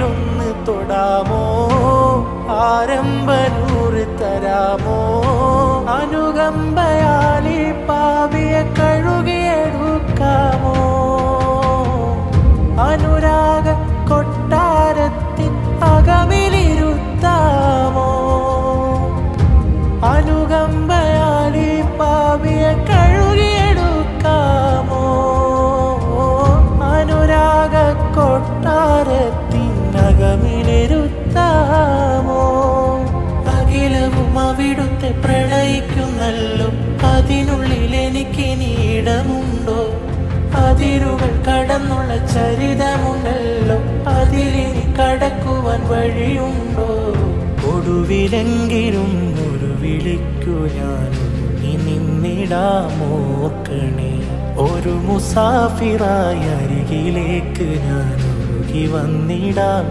ഒന്ന് തൊടാമോ ആരംഭനൂറ് തരാമോ അനുകമ്പയാലി പാവിയെ കഴുകിയെടുക്കാമോ അനുരാഗ കൊട്ടാരത്തിൻ അകമിലിരുത്താമോ അനുകമ്പയാലി പാവിയെ കഴുകിയെടുക്കാമോ അനുരാഗ കൊട്ടാരത്തിൻ അകമിലിരുത്താമോ അഖിലവും അവിടുത്തെ പ്രണയിക്കുന്നല്ലോ അതിനുള്ളിൽ എനിക്ക് ഇടമുണ്ടോ അതിരുകൾ കടന്നുള്ള ചരിതമുണ്ടല്ലോ അതിലിനി കടക്കുവാൻ വഴിയുണ്ടോ ഒടുവിലെങ്കിലും ഒരു വിളിക്കു ഞാൻ നിന്നിടാമോർക്കണേ ഒരു മുസാഫിറായി അരികിലേക്ക് ഞാൻ ഒഴുകി വന്നിടാം